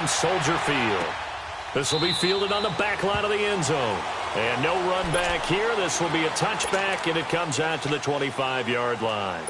from Soldier Field. This will be fielded on the back line of the end zone. And no run back here. This will be a touchback, and it comes out to the 25-yard line.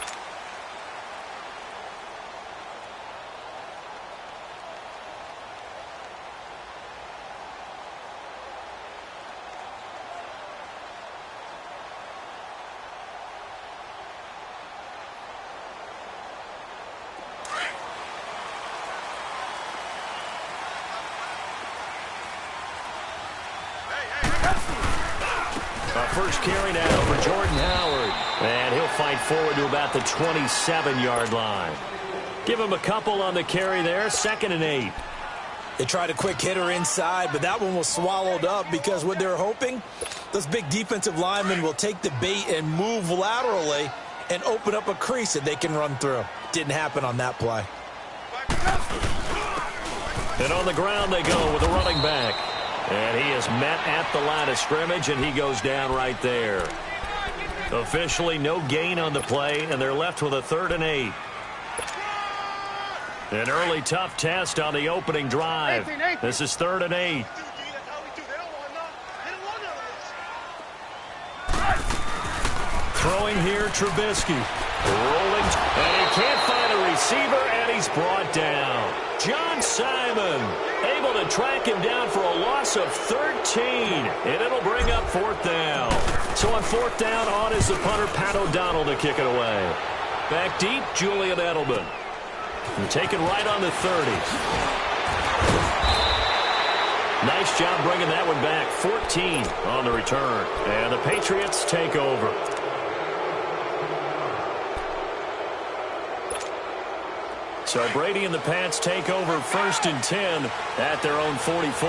First carry now for Jordan Howard. And he'll fight forward to about the 27-yard line. Give him a couple on the carry there. 2nd and 8. They tried a quick hitter inside, but that one was swallowed up because what they're hoping, those big defensive linemen will take the bait and move laterally and open up a crease that they can run through. Didn't happen on that play. And on the ground they go with a running back. And he is met at the line of scrimmage, and he goes down right there. Officially no gain on the play, and they're left with a 3rd and 8. An early tough test on the opening drive. This is 3rd and 8. Throwing here, Trubisky. Rolling, and he can't find a receiver, and he's brought down. John Simon able to track him down for a loss of 13, and it'll bring up 4th down. So on 4th down, on is the punter, Pat O'Donnell, to kick it away. Back deep, Julian Edelman. And taken right on the 30. Nice job bringing that one back. 14 on the return. And the Patriots take over. So Brady and the Pats take over 1st and 10 at their own 44.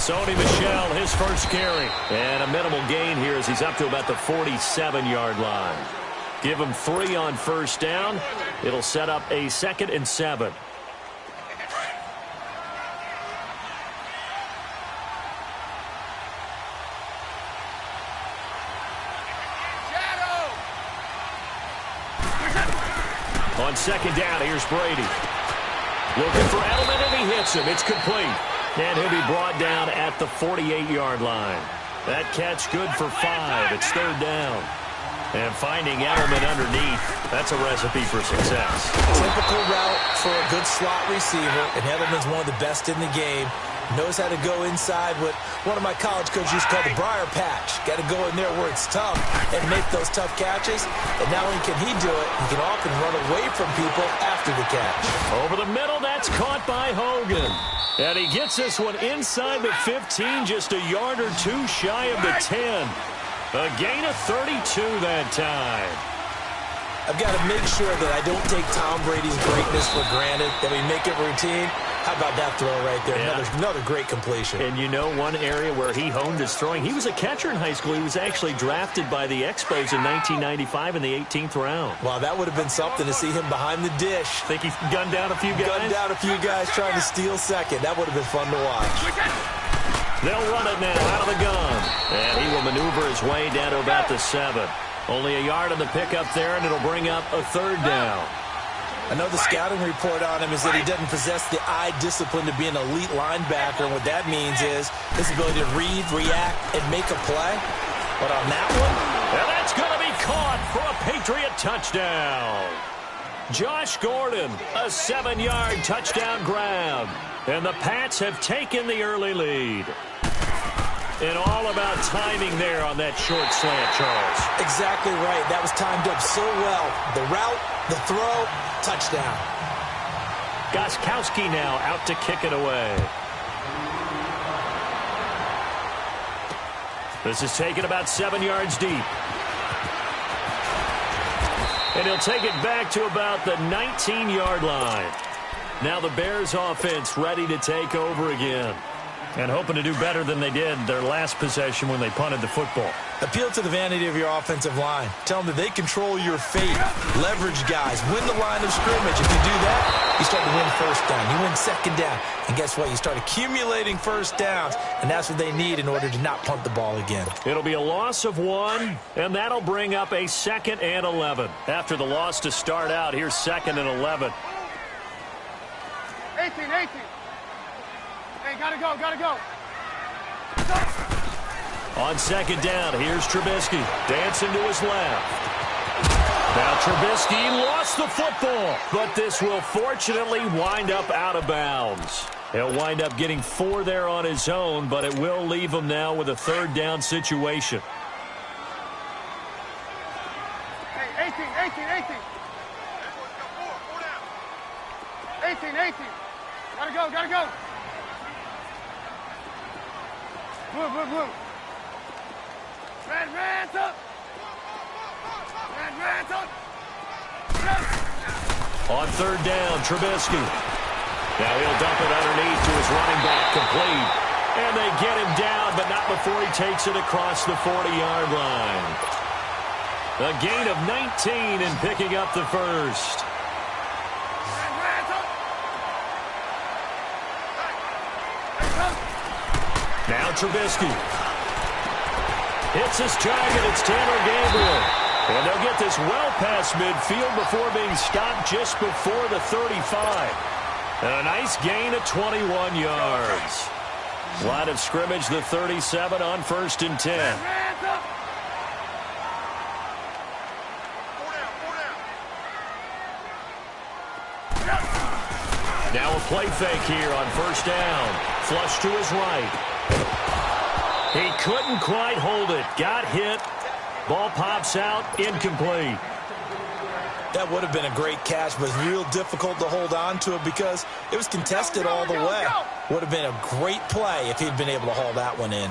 Sony Michel, his first carry. And a minimal gain here as he's up to about the 47-yard line. Give him 3 on 1st down. It'll set up a 2nd and 7. On 2nd down, here's Brady. Looking for Edelman, and he hits him. It's complete. And he'll be brought down at the 48-yard line. That catch good for 5. It's 3rd down. And finding Edelman underneath, that's a recipe for success. Typical route for a good slot receiver, and Edelman's one of the best in the game. Knows how to go inside what one of my college coaches used to call the briar patch. Got to go in there where it's tough and make those tough catches. And not only can he do it, he can often run away from people after the catch. Over the middle, that's caught by Hogan. And he gets this one inside the 15, just a yard or 2 shy of the 10. A gain of 32 that time. I've got to make sure that I don't take Tom Brady's greatness for granted, that we make it routine. How about that throw right there? Yeah. Another great completion. And you know one area where he honed his throwing, he was a catcher in high school. He was actually drafted by the Expos in 1995 in the 18th round. Wow, that would have been something to see him behind the dish. Think he gunned down a few guys? Gunned down a few guys trying to steal second. That would have been fun to watch. They'll run it now out of the gun. And he will maneuver his way down to about the 7. Only a yard on the pickup there, and it'll bring up a 3rd down. I know the scouting report on him is that he doesn't possess the eye discipline to be an elite linebacker. And what that means is his ability to read, react, and make a play. But on that one, and that's going to be caught for a Patriot touchdown. Josh Gordon, a 7-yard touchdown grab. And the Pats have taken the early lead. And all about timing there on that short slant, Charles. Exactly right. That was timed up so well. The route, the throw, touchdown. Gostkowski now out to kick it away. This is taken about 7 yards deep. And he'll take it back to about the 19-yard line. Now the Bears offense ready to take over again. And hoping to do better than they did their last possession when they punted the football. Appeal to the vanity of your offensive line. Tell them that they control your fate. Leverage guys. Win the line of scrimmage. If you do that, you start to win first down. You win second down. And guess what? You start accumulating first downs. And that's what they need in order to not punt the ball again. It'll be a loss of 1, and that'll bring up a 2nd and 11. After the loss to start out, here's 2nd and 11. 18. Hey, gotta go. On 2nd down, here's Trubisky. Dancing to his left. Now Trubisky lost the football, but this will fortunately wind up out of bounds. He'll wind up getting 4 there on his own, but it will leave him now with a 3rd down situation. Hey, 18. 18. Gotta go. Blue. Red up. On 3rd down, Trubisky. Now he'll dump it underneath to his running back, complete. And they get him down, but not before he takes it across the 40-yard line. A gain of 19 in picking up the first. Now Trubisky. Hits his target. It's Tanner Gabriel. And they'll get this well past midfield before being stopped just before the 35. And a nice gain of 21 yards. Line of scrimmage, the 37 on 1st and 10. Now a play fake here on 1st down. Flush to his right. He couldn't quite hold it. Got hit. Ball pops out. Incomplete. That would have been a great catch, but real difficult to hold on to it because it was contested all the way. Would have been a great play if he'd been able to haul that one in.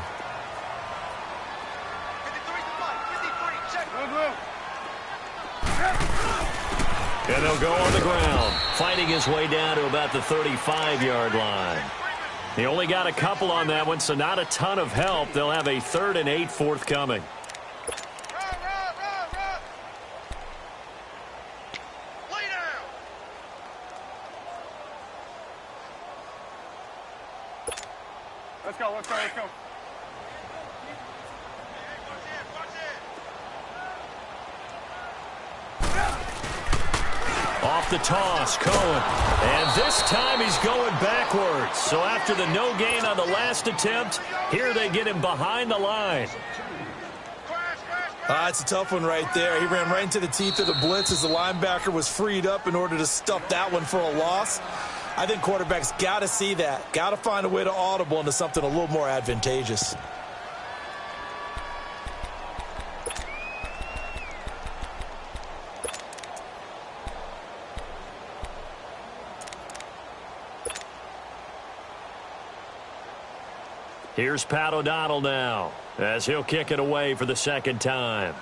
And they'll go on the ground, fighting his way down to about the 35-yard line. He only got a couple on that one, so not a ton of help. They'll have a 3rd and 8 forthcoming. Let's go. Off the toss, Cohen. And this time he's going backwards. So after the no gain on the last attempt, here they get him behind the line. It's a tough one right there. He ran right into the teeth of the blitz as the linebacker was freed up in order to stuff that one for a loss. I think quarterbacks got to see that. Got to find a way to audible into something a little more advantageous. Here's Pat O'Donnell now as he'll kick it away for the 2nd time.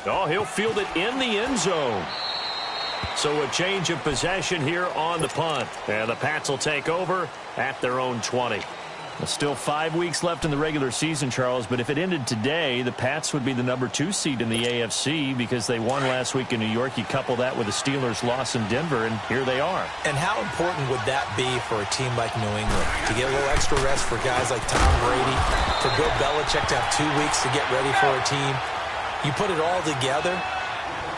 Oh, he'll field it in the end zone. So a change of possession here on the punt. And the Pats will take over at their own 20. Still 5 weeks left in the regular season, Charles, but if it ended today, the Pats would be the number 2 seed in the AFC because they won last week in New York. You couple that with the Steelers' loss in Denver, and here they are. And how important would that be for a team like New England? To get a little extra rest for guys like Tom Brady, for Bill Belichick to have 2 weeks to get ready for a team. You put it all together,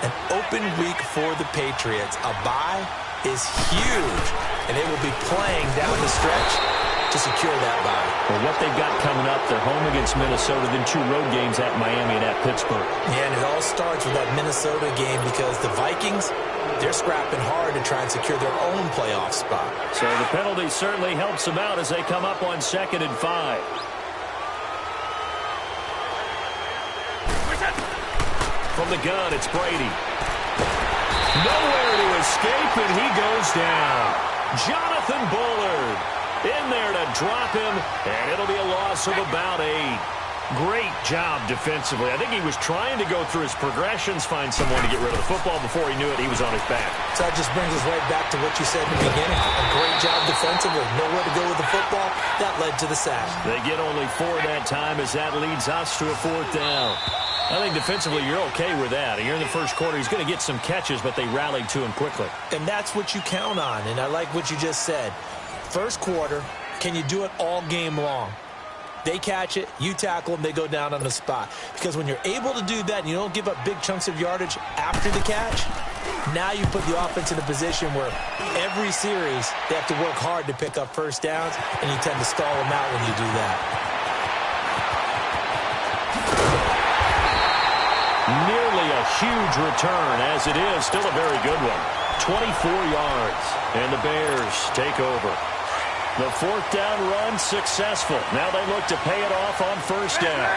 an open week for the Patriots. A bye is huge, and they will be playing down the stretch to secure that bye. Well, what they've got coming up, they're home against Minnesota, then 2 road games at Miami and at Pittsburgh. Yeah, and it all starts with that Minnesota game because the Vikings, they're scrapping hard to try and secure their own playoff spot. So the penalty certainly helps them out as they come up on 2nd and 5. From the gun, it's Brady. Nowhere to escape, and he goes down. Jonathan Bullard in there to drop him, and it'll be a loss of about 8. Great job defensively. I think he was trying to go through his progressions, find someone to get rid of the football. Before he knew it, he was on his back. So that just brings us right back to what you said in the beginning. A great job defensively. Nowhere to go with the football. That led to the sack. They get only 4 that time as that leads us to a 4th down. I think defensively you're okay with that. Here in the first quarter, he's going to get some catches, but they rallied to him quickly. And that's what you count on, and I like what you just said. First quarter, can you do it all game long? They catch it, you tackle them, they go down on the spot. Because when you're able to do that and you don't give up big chunks of yardage after the catch, now you put the offense in a position where every series they have to work hard to pick up first downs, and you tend to stall them out when you do that. Nearly a huge return, as it is. Still a very good one. 24 yards, and the Bears take over. The 4th down run successful. Now they look to pay it off on first down.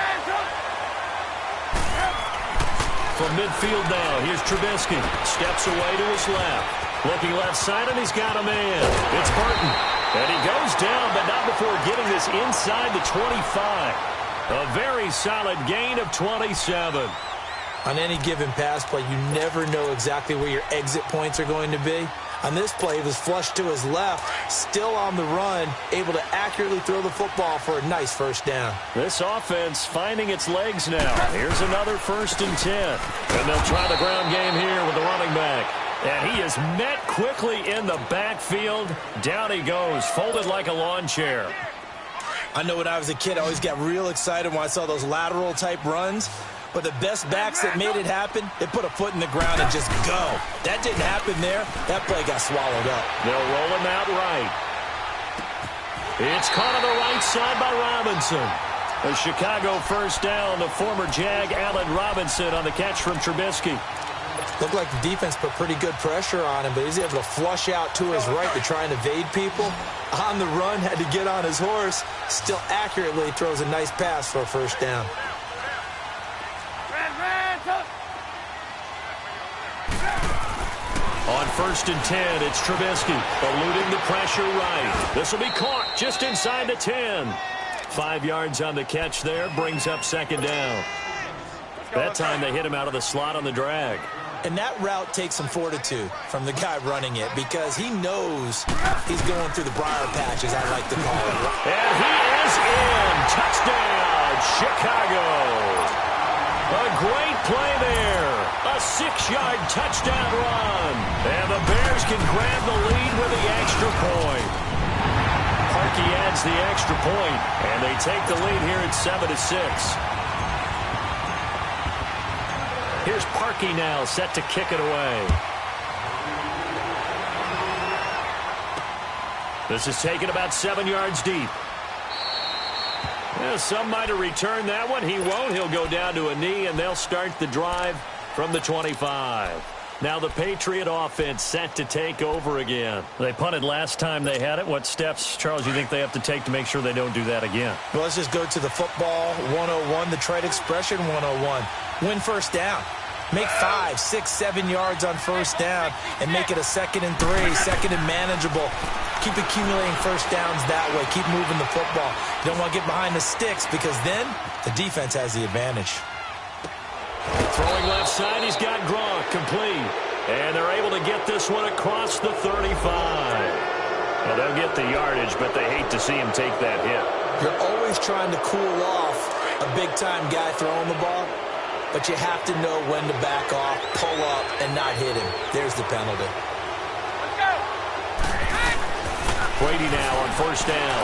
From midfield now, here's Trubisky. Steps away to his left. Looking left side, and he's got a man. It's Burton. And he goes down, but not before getting this inside the 25. A very solid gain of 27. On any given pass play, you never know exactly where your exit points are going to be. On this play, he was flushed to his left, still on the run, able to accurately throw the football for a nice first down. This offense finding its legs now. Here's another 1st and 10. And they'll try the ground game here with the running back. And he is met quickly in the backfield. Down he goes, folded like a lawn chair. I know when I was a kid, I always got real excited when I saw those lateral-type runs. But the best backs that made it happen, they put a foot in the ground and just go. That didn't happen there. That play got swallowed up. They'll roll him out right. It's caught on the right side by Robinson. A Chicago first down. The former Jag, Allen Robinson, on the catch from Trubisky. Looked like the defense put pretty good pressure on him, but he's able to flush out to his right to try and evade people. On the run, had to get on his horse. Still accurately throws a nice pass for a first down. On 1st and 10, it's Trubisky, eluding the pressure right. This will be caught just inside the 10. 5 yards on the catch there, brings up 2nd down. That time they hit him out of the slot on the drag. And that route takes some fortitude from the guy running it because he knows he's going through the briar patch, as I like to call it. And he is in. Touchdown, Chicago. A great play there. A 6-yard touchdown run. And the Bears can grab the lead with the extra point. Parkey adds the extra point, and they take the lead here at 7-6. Here's Parkey now, set to kick it away. This is taken about 7 yards deep. Yeah, some might have returned that one. He won't. He'll go down to a knee, and they'll start the drive from the 25. Now the Patriot offense set to take over again. They punted last time they had it. What steps, Charles, you think they have to take to make sure they don't do that again? Well, let's just go to the football 101, the trade expression 101. Win first down. Make 5, 6, 7 yards on first down and make it a 2nd and 3, 2nd and manageable. Keep accumulating first downs that way. Keep moving the football. You don't want to get behind the sticks because then the defense has the advantage. Throwing left side, he's got Gronk complete. And they're able to get this one across the 35. Well, they'll get the yardage, but they hate to see him take that hit. You're always trying to cool off a big-time guy throwing the ball, but you have to know when to back off, pull up, and not hit him. There's the penalty. Brady now on first down.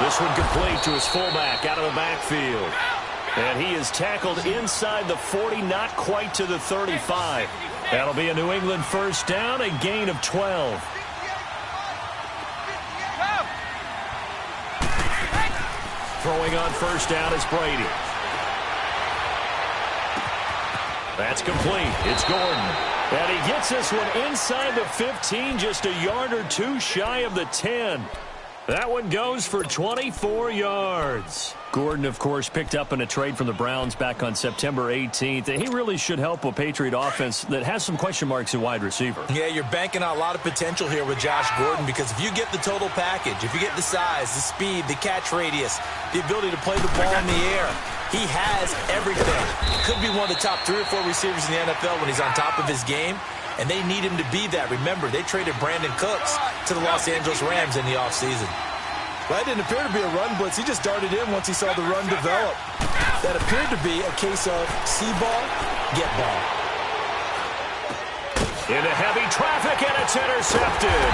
This one complete to his fullback out of the backfield. And he is tackled inside the 40, not quite to the 35. That'll be a New England first down, a gain of 12. Throwing on first down is Brady. That's complete. It's Gordon. And he gets this one inside the 15, just a yard or two shy of the 10. That one goes for 24 yards. Gordon, of course, picked up in a trade from the Browns back on September 18th. And he really should help a Patriot offense that has some question marks at wide receiver. Yeah, you're banking on a lot of potential here with Josh Gordon, because if you get the total package, if you get the size, the speed, the catch radius, the ability to play the ball in the air, he has everything. Could be one of the top 3 or 4 receivers in the NFL when he's on top of his game. And they need him to be that. Remember, they traded Brandon Cooks to the Los Angeles Rams in the offseason. Well, that didn't appear to be a run blitz. He just darted in once he saw the run develop. That appeared to be a case of see ball, get ball. Into heavy traffic, and it's intercepted.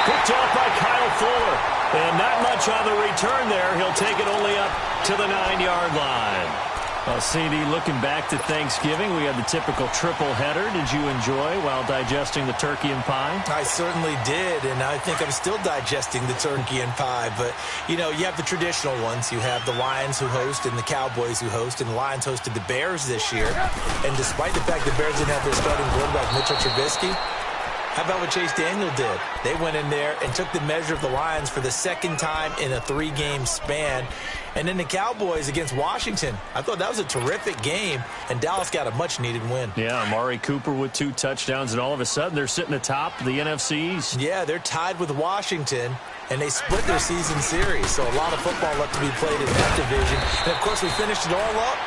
Picked off by Kyle Fuller. And not much on the return there. He'll take it only up to the 9-yard line. Well, CD, looking back to Thanksgiving, we had the typical triple header. Did you enjoy while digesting the turkey and pie? I certainly did, and I think I'm still digesting the turkey and pie. But, you know, you have the traditional ones. You have the Lions who host and the Cowboys who host, and the Lions hosted the Bears this year. And despite the fact the Bears didn't have their starting quarterback, Mitchell Trubisky, how about what Chase Daniel did? They went in there and took the measure of the Lions for the second time in a 3-game span. And then the Cowboys against Washington. I thought that was a terrific game, and Dallas got a much-needed win. Yeah, Amari Cooper with 2 touchdowns, and all of a sudden they're sitting atop the NFC East. Yeah, they're tied with Washington, and they split their season series. So a lot of football left to be played in that division. And, of course, we finished it all up.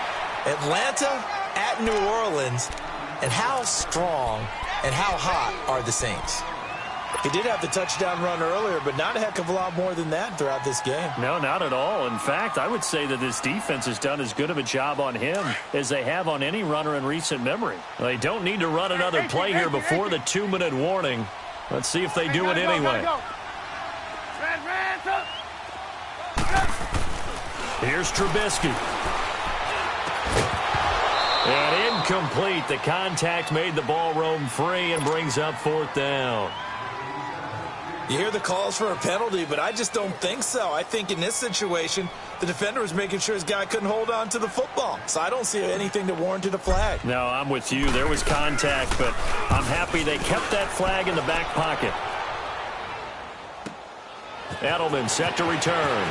Atlanta at New Orleans. And how strong and how hot are the Saints? He did have the touchdown run earlier, but not a heck of a lot more than that throughout this game. No, not at all. In fact, I would say that this defense has done as good of a job on him as they have on any runner in recent memory. They don't need to run another play here before the 2-minute warning. Let's see if they do it anyway. Here's Trubisky. And incomplete. The contact made the ball roam free and brings up 4th down. You hear the calls for a penalty, but I just don't think so. I think in this situation, the defender was making sure his guy couldn't hold on to the football. So I don't see anything that warranted a flag. No, I'm with you. There was contact, but I'm happy they kept that flag in the back pocket. Edelman set to return.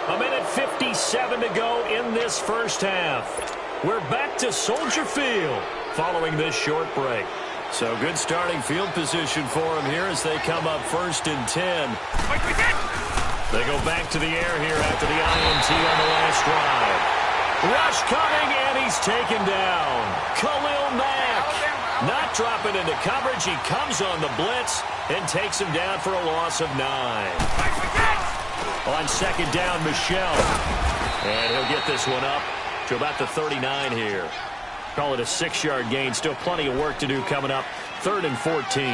A minute 57 to go in this first half. We're back to Soldier Field following this short break. So good starting field position for them here as they come up 1st and 10. They go back to the air here after the INT on the last drive. Rush coming, and he's taken down. Khalil Mack not dropping into coverage. He comes on the blitz and takes him down for a loss of 9. On 2nd down, Michel. And he'll get this one up to about the 39 here. Call it a 6-yard gain. Still plenty of work to do coming up. 3rd and 14.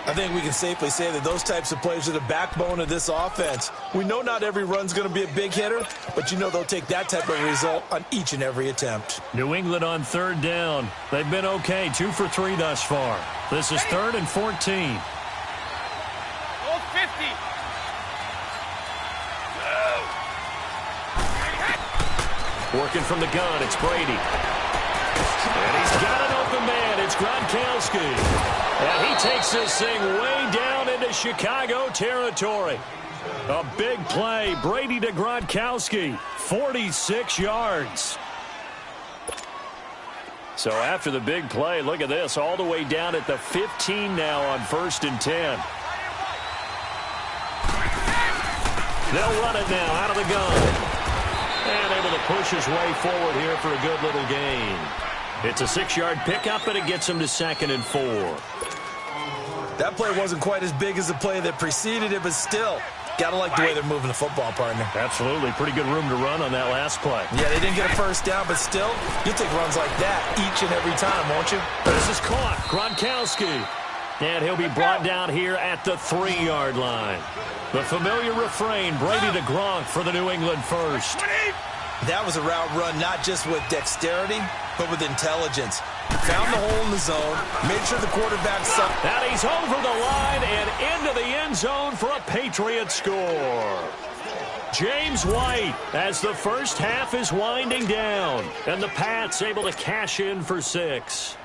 I think we can safely say that those types of plays are the backbone of this offense. We know not every run's going to be a big hitter, but you know they'll take that type of result on each and every attempt. New England on 3rd down. They've been okay. 2 for 3 thus far. This is 3rd and 14. Old 50. Working from the gun, it's Brady. And he's got an open man. It's Gronkowski. And he takes this thing way down into Chicago territory. A big play. Brady to Gronkowski. 46 yards. So after the big play, look at this. All the way down at the 15 now on 1st and 10. They'll run it now out of the gun. And able to push his way forward here for a good little gain. It's a 6-yard pickup, and it gets him to 2nd and 4. That play wasn't quite as big as the play that preceded it, but still, got to like the way they're moving the football, partner. Absolutely. Pretty good room to run on that last play. Yeah, they didn't get a 1st down, but still, you take runs like that each and every time, won't you? This is caught. Gronkowski. And he'll be brought down here at the 3-yard line. The familiar refrain, Brady to Gronk for the New England first. That was a route run not just with dexterity, but with intelligence. Found the hole in the zone, made sure the quarterback saw. And he's over the line and into the end zone for a Patriot score. James White as the first half is winding down. And the Pats able to cash in for 6.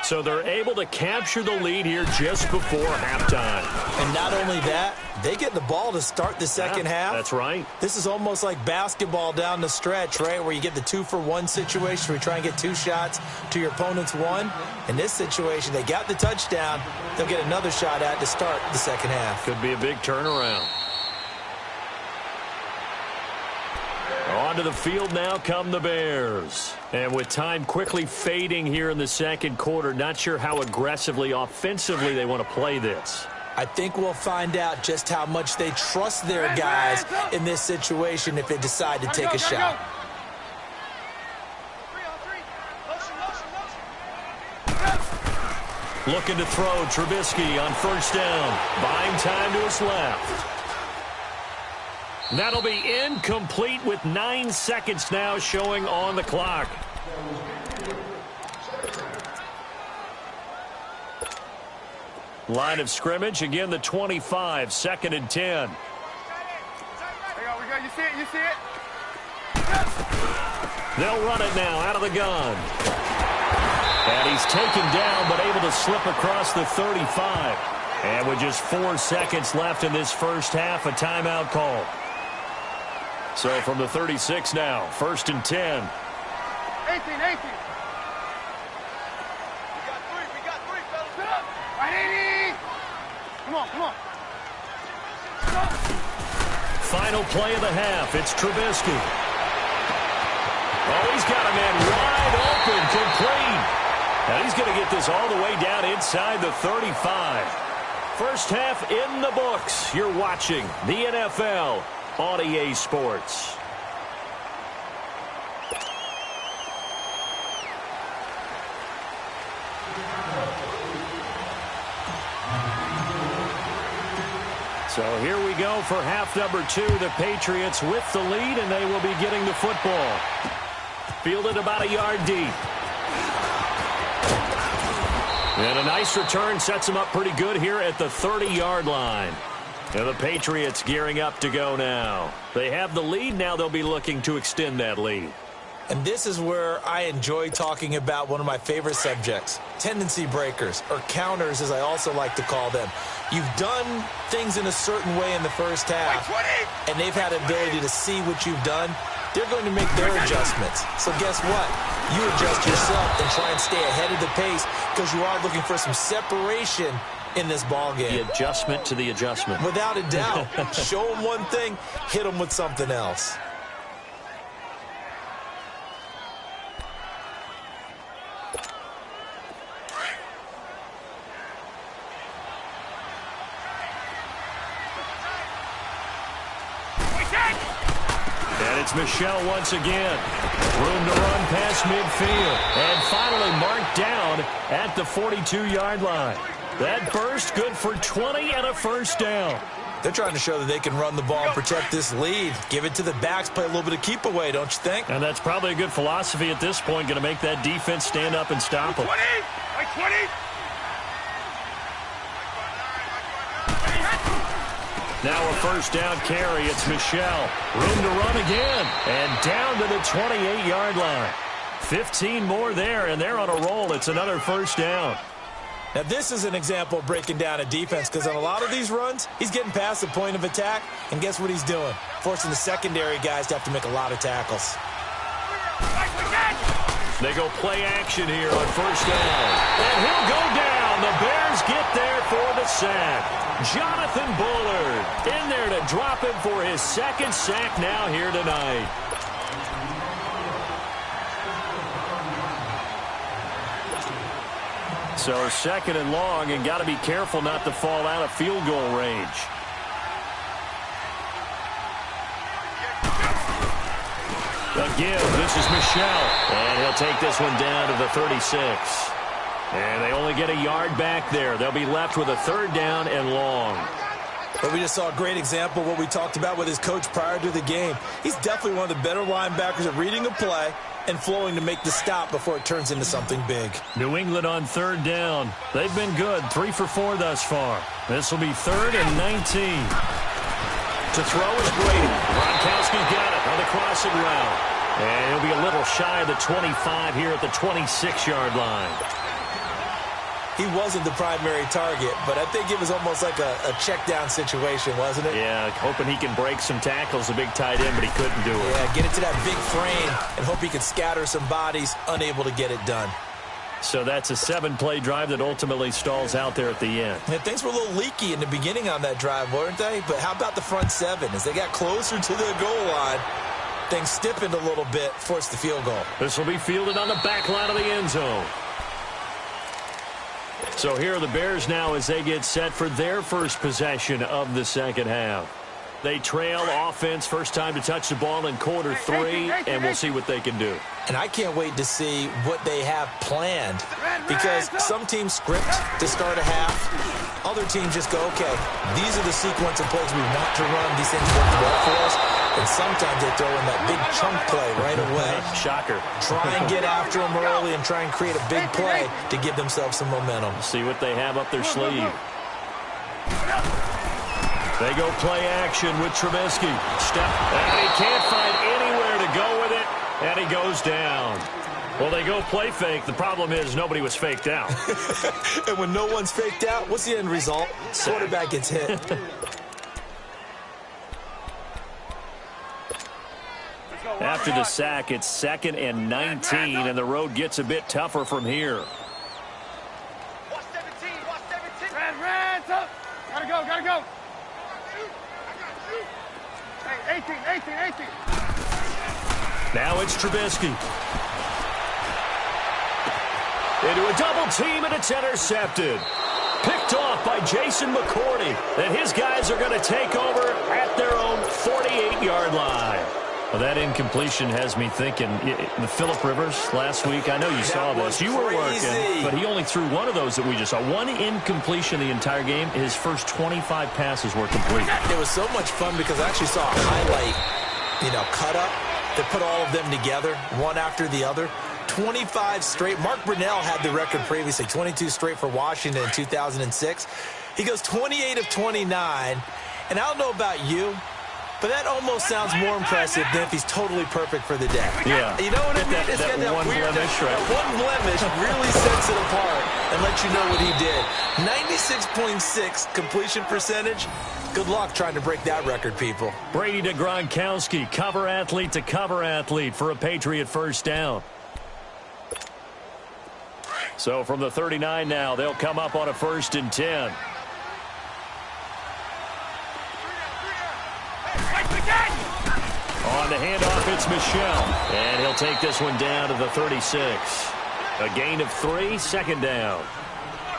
So they're able to capture the lead here just before halftime. And not only that, they get the ball to start the second half. That's right. This is almost like basketball down the stretch, right, where you get the 2-for-1 situation where you try and get 2 shots to your opponent's 1. In this situation, they got the touchdown. They'll get another shot at to start the second half. Could be a big turnaround. Onto the field now come the Bears. And with time quickly fading here in the second quarter, not sure how aggressively, offensively they want to play this. I think we'll find out just how much they trust their guys in this situation if they decide to take a shot. Looking to throw Trubisky on first down. Buying time to his left. That'll be incomplete with 9 seconds now showing on the clock. Line of scrimmage, again the 25, 2nd and 10. We go. You see it? You see it? They'll run it now out of the gun. And he's taken down but able to slip across the 35. And with just 4 seconds left in this first half, a timeout call. So from the 36 now, 1st and 10. 18. We got three, fellas. Sit up. Right, 80. Come on. Final play of the half. It's Trubisky. Oh, he's got a man wide open, complete. And he's going to get this all the way down inside the 35. First half in the books. You're watching the NFL on EA Sports. So here we go for half number 2. The Patriots with the lead, and they will be getting the football. Fielded about a yard deep. And a nice return sets them up pretty good here at the 30-yard line. And the Patriots gearing up to go now. They have the lead. Now they'll be looking to extend that lead. And this is where I enjoy talking about one of my favorite subjects, tendency breakers, or counters as I also like to call them. You've done things in a certain way in the first half, and they've had the ability to see what you've done. They're going to make their adjustments. So guess what? You adjust yourself and try and stay ahead of the pace because you are looking for some separation in this ball game. The adjustment to the adjustment. Without a doubt. Show them one thing, hit them with something else. And it's Michel once again. Room to run past midfield. And finally marked down at the 42-yard line. That burst good for 20 and a first down. They're trying to show that they can run the ball and protect this lead. Give it to the backs, play a little bit of keep away, don't you think? And that's probably a good philosophy at this point. Going to make that defense stand up and stop them. 20. 20. Now a first down carry. It's Michel. Room to run again. And down to the 28-yard line. 15 more there, and they're on a roll. It's another first down. Now, this is an example of breaking down a defense because on a lot of these runs, he's getting past the point of attack, and guess what he's doing? Forcing the secondary guys to have to make a lot of tackles. They go play action here on first down. And he'll go down. The Bears get there for the sack. Jonathan Bullard in there to drop him for his second sack now here tonight. So 2nd and long, and got to be careful not to fall out of field goal range. Again, this is Michel. And he'll take this one down to the 36. And they only get a yard back there. They'll be left with a 3rd down and long. But we just saw a great example of what we talked about with his coach prior to the game. He's definitely one of the better linebackers at reading a play and flowing to make the stop before it turns into something big. New England on 3rd down. They've been good, 3 for 4 thus far. This will be 3rd and 19. To throw is Brady. Gronkowski's got it on the crossing route. And he'll be a little shy of the 25 here at the 26-yard line. He wasn't the primary target, but I think it was almost like a check-down situation, wasn't it? Yeah, hoping he can break some tackles, a big tight end, but he couldn't do it. Yeah, get it to that big frame and hope he can scatter some bodies, unable to get it done. So that's a 7-play drive that ultimately stalls out there at the end. And things were a little leaky in the beginning on that drive, weren't they? But how about the front 7? As they got closer to the goal line, things stiffened a little bit, forced the field goal. This will be fielded on the back line of the end zone. So here are the Bears now as they get set for their first possession of the second half. They trail offense, first time to touch the ball in quarter 3, and we'll see what they can do. And I can't wait to see what they have planned, because some teams script to start a half. Other teams just go, okay, these are the sequence of plays we want to run. These things work well for us. And sometimes they throw in that big chunk play right away. Shocker. Try and get after them early and try and create a big play to give themselves some momentum. See what they have up their sleeve. They go play action with Trubisky. Step, and he can't find anywhere to go with it, and he goes down. Well, they go play fake. The problem is nobody was faked out. And when no one's faked out, what's the end result? Quarterback gets hit. After the sack, it's 2nd and 19, and the road gets a bit tougher from here. Watch 17, watch 17. Red, up. Gotta go, gotta go. Hey, 18. Now it's Trubisky. Into a double team, and it's intercepted. Picked off by Jason McCourty. And his guys are going to take over at their own 48-yard line. Well, that incompletion has me thinking, the Phillip Rivers last week, I know you saw this. You were working, but he only threw one of those that we just saw. One incompletion the entire game. His first 25 passes were complete. It was so much fun because I actually saw a highlight, cut up that put all of them together, one after the other. 25 straight. Mark Brunell had the record previously, 22 straight for Washington in 2006. He goes 28 of 29, and I don't know about you, but that almost sounds more impressive than if he's totally perfect for the day. Yeah. You know what I mean? It's got that one weird blemish, right? That one blemish really sets it apart and lets you know what he did. 96.6 completion percentage. Good luck trying to break that record, people. Brady to Gronkowski, cover athlete to cover athlete for a Patriot first down. So from the 39 now, they'll come up on a 1st and 10. On the handoff, it's Michel. And he'll take this one down to the 36. A gain of 3, 2nd down.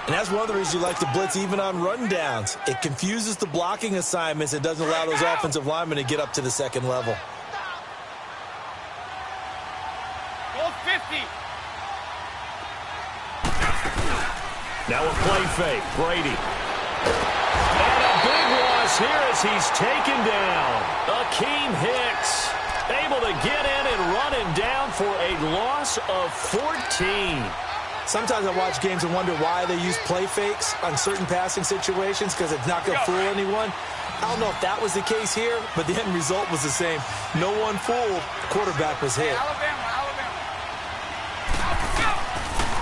And that's one of the reasons you like to blitz even on rundowns. It confuses the blocking assignments. It doesn't allow those offensive linemen to get up to the 2nd level. Goal 50. Now a play fake. Brady. And a big loss here as he's taken down. Akeem Hicks able to get in and run him down for a loss of 14. Sometimes I watch games and wonder why they use play fakes on certain passing situations because it's not going to fool anyone. I don't know if that was the case here, but the end result was the same. No one fooled. The quarterback was hit. Alabama.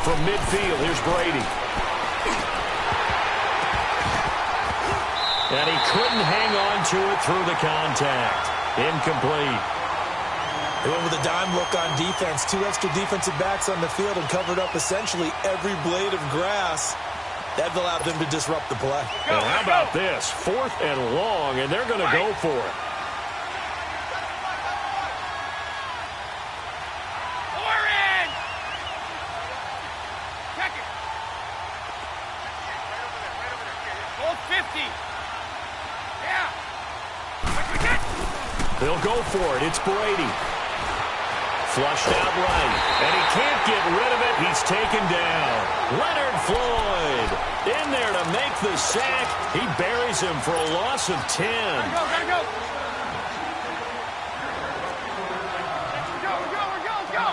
From midfield, here's Brady. And he couldn't hang on to it through the contact. Incomplete. They went with a dime look on defense. 2 extra defensive backs on the field and covered up essentially every blade of grass. That allowed them to disrupt the play. And how about this? 4th and long, and they're going to go for it. Orange! Check it. Goal 50. Yeah. They'll go for it. It's Brady. Flushed out right. And he can't get rid of it. He's taken down. Leonard Floyd in there to make the sack. He buries him for a loss of 10. Gotta go. Go.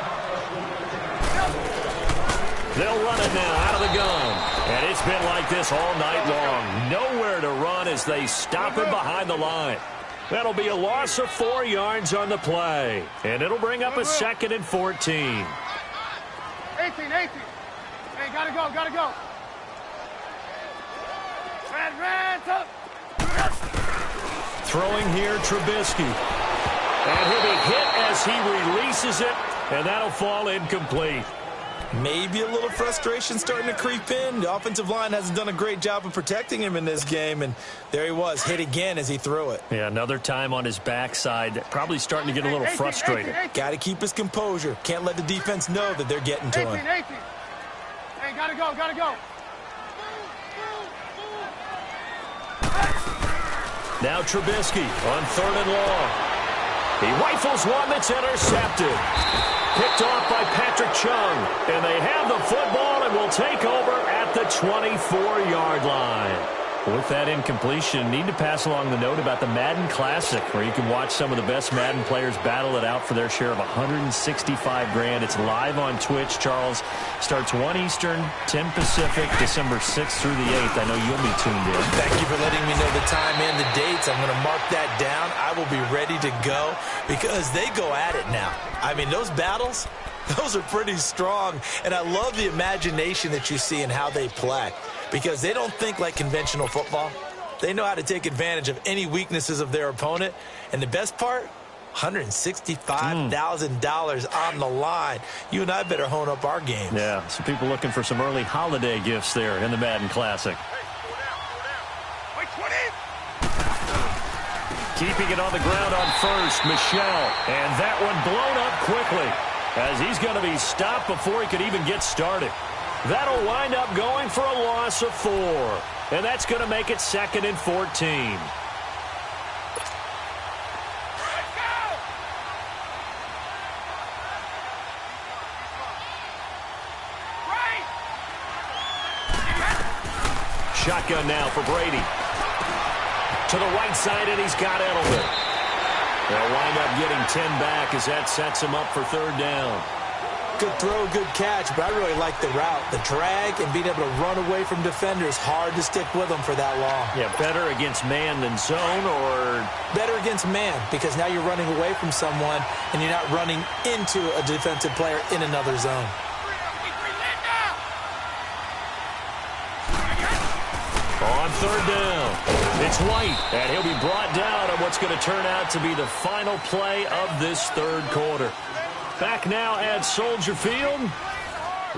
They'll run it now out of the gun. And it's been like this all night long. Nowhere to run as they stop him behind the line. That'll be a loss of 4 yards on the play. And it'll bring up a 2nd and 14. 18. Hey, gotta go. Throwing here, Trubisky. And he'll be hit as he releases it, and that'll fall incomplete. Maybe a little frustration starting to creep in. The offensive line hasn't done a great job of protecting him in this game, and there he was, hit again as he threw it. Yeah, another time on his backside, probably starting to get a little frustrated. Got to keep his composure. Can't let the defense know that they're getting to him. Hey, gotta go, gotta go. Now Trubisky on 3rd and long. He rifles one that's intercepted. Picked off by Patrick Chung. And they have the football and will take over at the 24-yard line. With that incompletion, need to pass along the note about the Madden Classic, where you can watch some of the best Madden players battle it out for their share of $165,000. It's live on Twitch, Charles. Starts 1 Eastern, 10 Pacific, December 6th through the 8th. I know you'll be tuned in. Thank you for letting me know the time and the dates. I'm going to mark that down. I will be ready to go because they go at it now. I mean, those battles, those are pretty strong. And I love the imagination that you see in how they play. Because they don't think like conventional football. They know how to take advantage of any weaknesses of their opponent. And the best part, $165,000 on the line. You and I better hone up our game. Yeah, some people looking for some early holiday gifts there in the Madden Classic. Keeping it on the ground on first, Michelle. And that one blown up quickly as he's going to be stopped before he could even get started. That'll wind up going for a loss of 4. And that's going to make it 2nd and 14. Shotgun now for Brady. To the right side, and he's got Edelman. They'll wind up getting 10 back as that sets him up for 3rd down. Good throw, good catch, but I really like the route. The drag and being able to run away from defenders, hard to stick with them for that long. Yeah, better against man than zone, or? Better against man, because now you're running away from someone and you're not running into a defensive player in another zone. On 3rd down, it's White, and he'll be brought down on what's going to turn out to be the final play of this 3rd quarter. Back now at Soldier Field.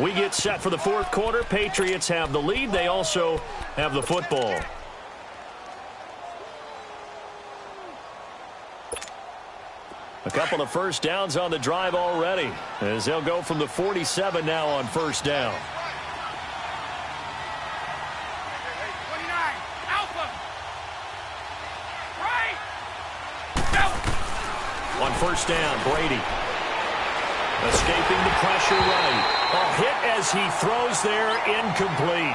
We get set for the 4th quarter. Patriots have the lead. They also have the football. A couple of first downs on the drive already, as they'll go from the 47 now on 1st down. On 1st down, Brady. Escaping the pressure right. A hit as he throws there, incomplete.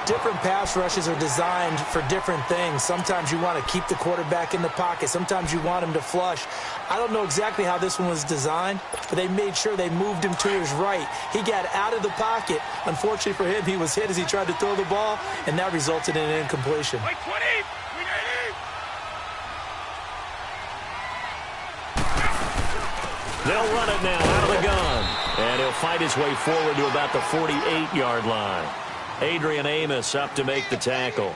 Different pass rushes are designed for different things. Sometimes you want to keep the quarterback in the pocket. Sometimes you want him to flush. I don't know exactly how this one was designed, but they made sure they moved him to his right. He got out of the pocket. Unfortunately for him, he was hit as he tried to throw the ball, and that resulted in an incompletion. They'll run it now out of the gun. And he'll fight his way forward to about the 48-yard line. Adrian Amos up to make the tackle.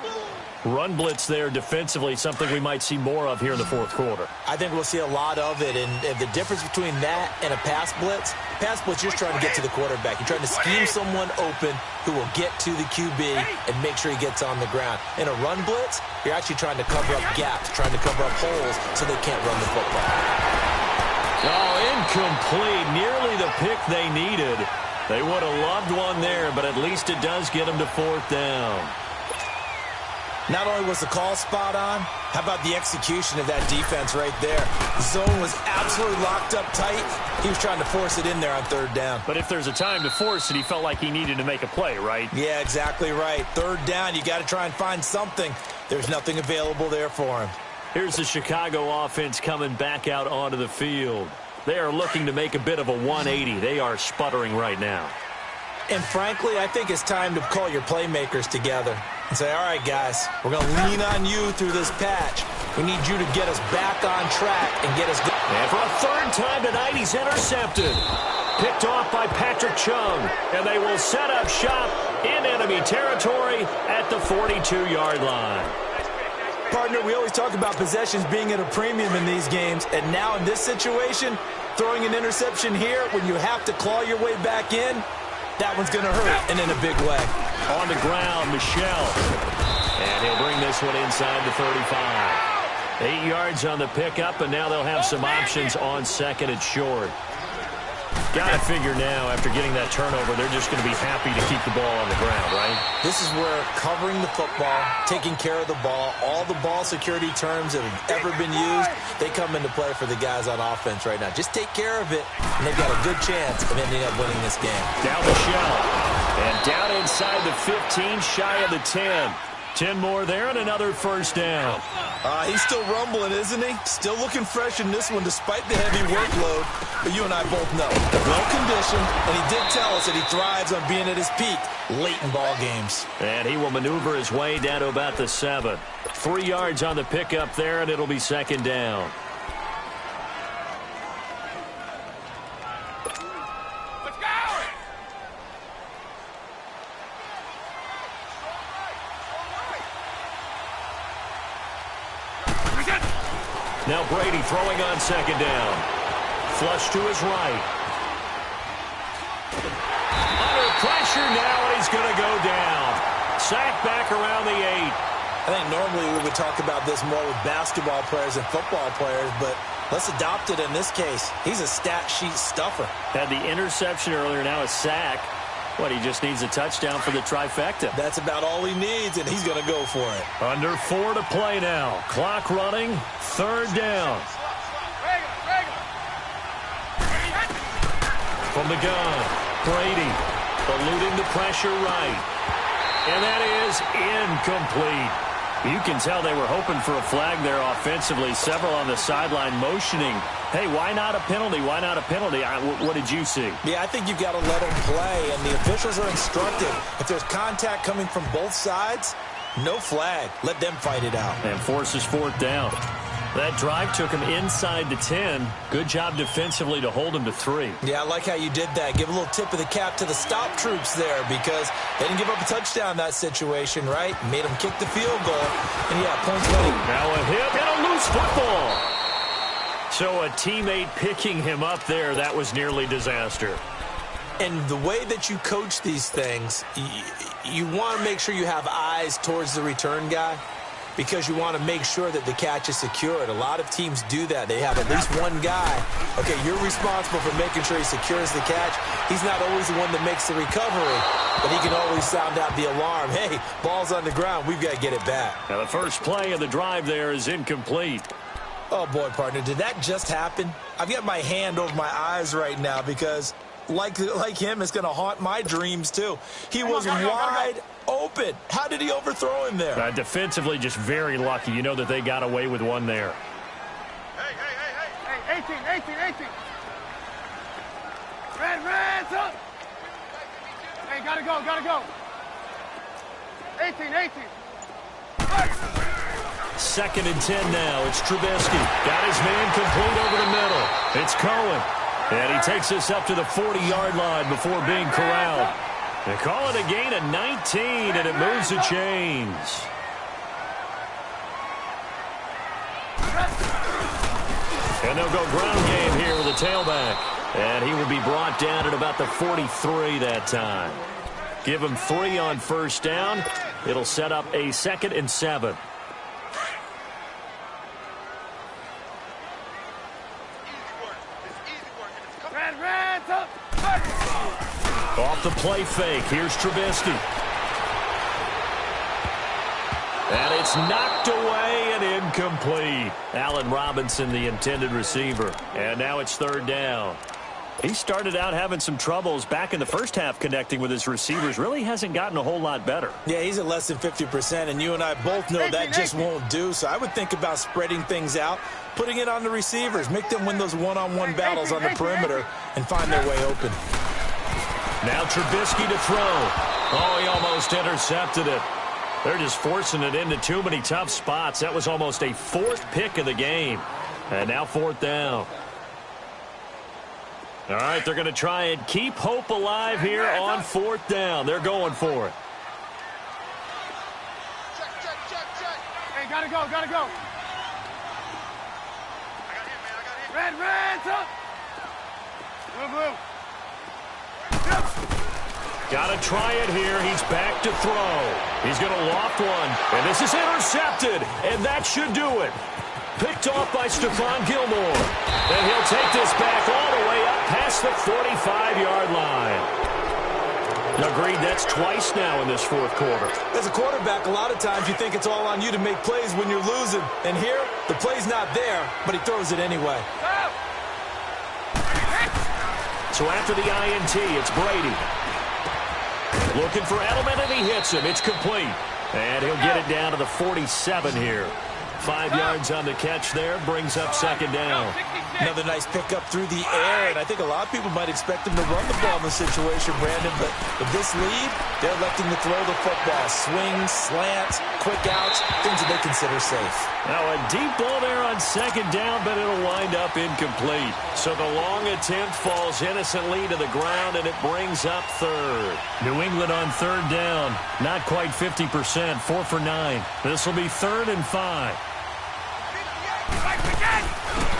Run blitz there defensively, something we might see more of here in the 4th quarter. I think we'll see a lot of it, and the difference between that and a pass blitz, you're just trying to get to the quarterback. You're trying to scheme someone open who will get to the QB and make sure he gets on the ground. In a run blitz, you're actually trying to cover up gaps, trying to cover up holes so they can't run the football. Oh, incomplete. Nearly the pick they needed. They would have loved one there, but at least it does get them to 4th down. Not only was the call spot on, how about the execution of that defense right there? The zone was absolutely locked up tight. He was trying to force it in there on 3rd down. But if there's a time to force it, he felt like he needed to make a play, right? Yeah, exactly right. 3rd down, you got to try and find something. There's nothing available there for him. Here's the Chicago offense coming back out onto the field. They are looking to make a bit of a 180. They are sputtering right now. And frankly, I think it's time to call your playmakers together and say, all right, guys, we're going to lean on you through this patch. We need you to get us back on track and get us going. And for a 3rd time tonight, he's intercepted. Picked off by Patrick Chung. And they will set up shop in enemy territory at the 42-yard line. Partner, we always talk about possessions being at a premium in these games, and now in this situation, throwing an interception here when you have to claw your way back in, that one's going to hurt, and in a big way. On the ground, Michelle. And he'll bring this one inside the 35. 8 yards on the pickup, and now they'll have some options on second and short. Got to figure now, after getting that turnover, they're just going to be happy to keep the ball on the ground, right? This is where covering the football, taking care of the ball, all the ball security terms that have ever been used, they come into play for the guys on offense right now. Just take care of it, and they've got a good chance of ending up winning this game. Down the shell. And down inside the 15, shy of the 10. 10 more there and another first down. He's still rumbling, isn't he? Still looking fresh in this one despite the heavy workload. But you and I both know, well-conditioned, and he did tell us that he thrives on being at his peak late in ball games. And he will maneuver his way down to about the 7. 3 yards on the pickup there, and it'll be second down. Now Brady throwing on second down. Flush to his right. Under pressure now, and he's going to go down. Sack back around the 8. I think normally we would talk about this more with basketball players and football players, but let's adopt it in this case. He's a stat sheet stuffer. Had the interception earlier, now a sack. What, he just needs a touchdown for the trifecta. That's about all he needs, and he's going to go for it. Under 4 to play now. Clock running. Third down. From the gun, Brady eluding the pressure right. And that is incomplete. You can tell they were hoping for a flag there offensively. Several on the sideline motioning. Hey, why not a penalty? Why not a penalty? What did you see? Yeah, I think you've got to let them play, and the officials are instructed. If there's contact coming from both sides, no flag. Let them fight it out. And forces fourth down. That drive took him inside the 10. Good job defensively to hold him to 3. Yeah, I like how you did that. Give a little tip of the cap to the stop troops there because they didn't give up a touchdown in that situation, right? Made them kick the field goal. And, yeah, points winning. Now a hit and a loose football. So a teammate picking him up there, that was nearly disaster. And the way that you coach these things, you want to make sure you have eyes towards the return guy, because you want to make sure that the catch is secured. A lot of teams do that. They have at least one guy. Okay, you're responsible for making sure he secures the catch. He's not always the one that makes the recovery, but he can always sound out the alarm. Hey, ball's on the ground. We've got to get it back. Now the first play of the drive there is incomplete. Oh, boy, partner, did that just happen? I've got my hand over my eyes right now because, like him, it's going to haunt my dreams, too. He was wide open. How did he overthrow him there? Defensively, just very lucky. You know that they got away with one there. Hey, 18. Red, up. Hey, gotta go. 18. Second and 10 now. It's Trubisky. Got his man complete over the middle. It's Cohen. And he takes us up to the 40-yard line before being corralled. They call it a gain of 19, and it moves the chains. And they'll go ground game here with a tailback. And he will be brought down at about the 43 that time. Give him 3 on first down. It'll set up a 2nd and 7. Off the play fake. Here's Trubisky. And it's knocked away and incomplete. Allen Robinson, the intended receiver. And now it's third down. He started out having some troubles back in the first half connecting with his receivers. Really hasn't gotten a whole lot better. Yeah, he's at less than 50%, and you and I both know that just won't do. So I would think about spreading things out, putting it on the receivers, make them win those one-on-one battles on the perimeter, and find their way open. Now Trubisky to throw. Oh, he almost intercepted it. They're just forcing it into too many tough spots. That was almost a 4th pick of the game. And now 4th down. All right, they're going to try and keep hope alive here on 4th down. They're going for it. Hey, gotta go, gotta go. Red, up. Blue. Got to try it here. He's back to throw. He's going to loft one, and this is intercepted, and that should do it. Picked off by Stephon Gilmore, and he'll take this back all the way up past the 45-yard line. Agreed, that's twice now in this 4th quarter. As a quarterback, a lot of times you think it's all on you to make plays when you're losing. And here, the play's not there, but he throws it anyway. So after the INT, it's Brady. Looking for Edelman, and he hits him. It's complete. And he'll get it down to the 47 here. 5 yards on the catch there, brings up 2nd down. Another nice pickup through the air, and I think a lot of people might expect him to run the ball in this situation, Brandon, but with this lead, they're electing to throw the football. Swings, slants, quick outs, things that they consider safe. Now a deep ball there on 2nd down, but it'll wind up incomplete. So the long attempt falls innocently to the ground, and it brings up 3rd. New England on 3rd down. Not quite 50%, 4 for 9. This will be 3rd and 5.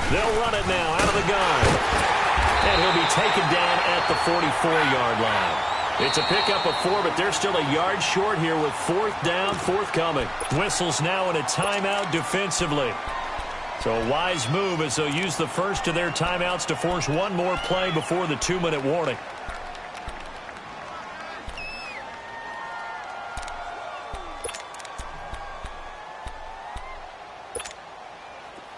They'll run it now out of the gun. And he'll be taken down at the 44-yard line. It's a pickup of 4, but they're still a yard short here with 4th down forthcoming. Whistles now in a timeout defensively. So a wise move as they'll use the first of their timeouts to force one more play before the 2-minute warning.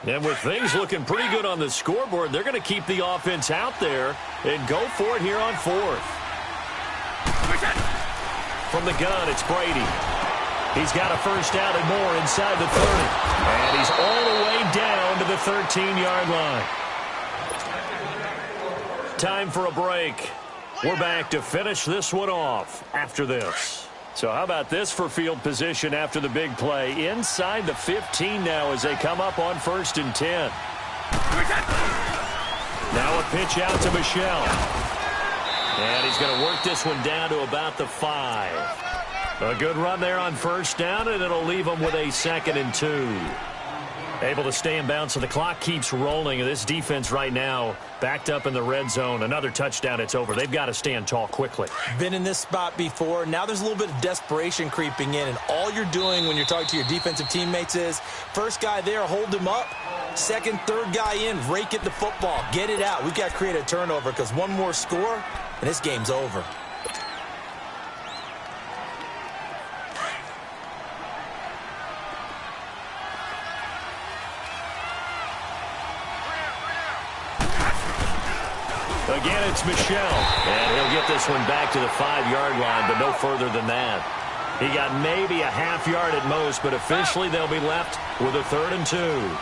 And with things looking pretty good on the scoreboard, they're going to keep the offense out there and go for it here on 4th. From the gun, it's Brady. He's got a first down and more inside the 30. And he's all the way down to the 13-yard line. Time for a break. We're back to finish this one off after this. So how about this for field position after the big play? Inside the 15 now as they come up on 1st and 10. Now a pitch out to Michel. And he's going to work this one down to about the 5. A good run there on 1st down, and it'll leave them with a 2nd and 2. Able to stay in bounds, so the clock keeps rolling. This defense right now backed up in the red zone. Another touchdown, it's over. They've got to stand tall quickly. Been in this spot before. Now there's a little bit of desperation creeping in, and all you're doing when you're talking to your defensive teammates is first guy there, hold him up. Second, third guy in, rake at the football. Get it out. We've got to create a turnover because one more score, and this game's over. Again, it's Michel. And he'll get this one back to the 5-yard line, but no further than that. He got maybe a half yard at most, but officially they'll be left with a 3rd and 2.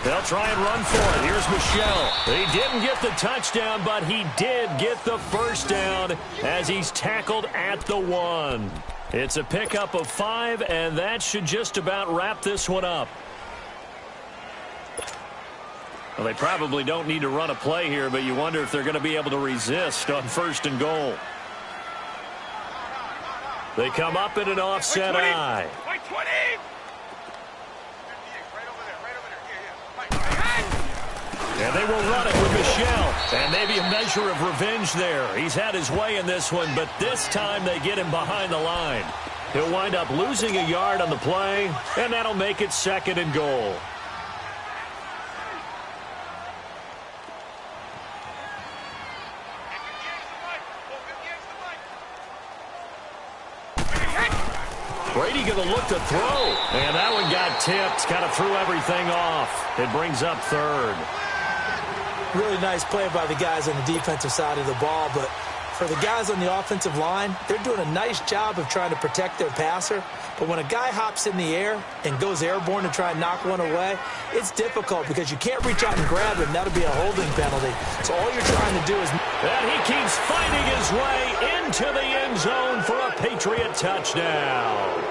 They'll try and run for it. Here's Michel. He didn't get the touchdown, but he did get the first down as he's tackled at the 1. It's a pickup of 5, and that should just about wrap this one up. Well, they probably don't need to run a play here, but you wonder if they're going to be able to resist on 1st and goal. They come up in an offset eye. And they will run it with Michel. And maybe a measure of revenge there. He's had his way in this one, but this time they get him behind the line. He'll wind up losing a yard on the play, and that'll make it 2nd and goal. Brady going to look to throw. And that one got tipped. Kind of threw everything off. It brings up 3rd. Really nice play by the guys on the defensive side of the ball, but for the guys on the offensive line, they're doing a nice job of trying to protect their passer. But when a guy hops in the air and goes airborne to try and knock one away, it's difficult because you can't reach out and grab it, and that'll be a holding penalty. So all you're trying to do is... And he keeps fighting his way into the end zone for a Patriot touchdown.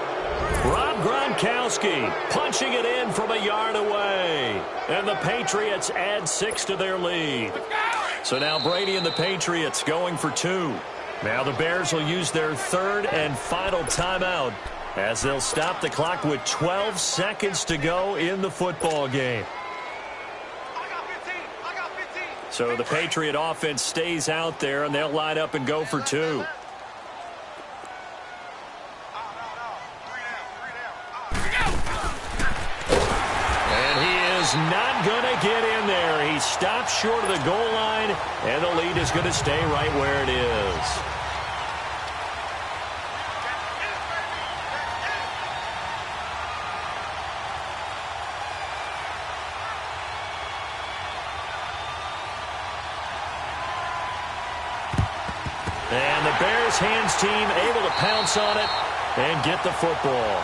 Rob Gronkowski punching it in from a yard away. And the Patriots add 6 to their lead. So now Brady and the Patriots going for 2. Now the Bears will use their 3rd and final timeout as they'll stop the clock with 12 seconds to go in the football game. So the Patriot offense stays out there, and they'll line up and go for 2. Not going to get in there. He stops short of the goal line, and the lead is going to stay right where it is. And the Bears hands team able to pounce on it and get the football.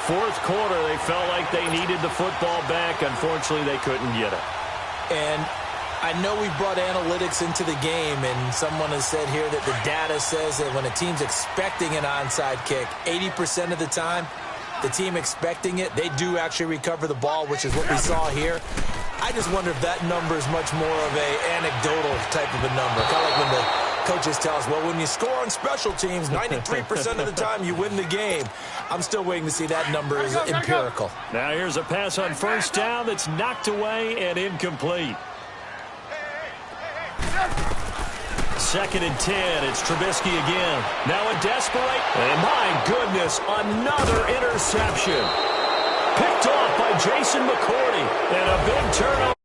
Fourth quarter, they felt like they needed the football back. Unfortunately, they couldn't get it. And I know we brought analytics into the game, and someone has said here that the data says that when a team's expecting an onside kick, 80% of the time, the team expecting it, they do actually recover the ball, which is what we saw here. I just wonder if that number is much more of a anecdotal type of a number. Kind of like when the coaches tell us, well, when you score on special teams, 93% of the time you win the game. I'm still waiting to see that number is empirical. Now here's a pass on first down that's knocked away and incomplete. 2nd and 10. It's Trubisky again. Now a desperate, and my goodness, another interception. Picked off by Jason McCourty, and a big turnover.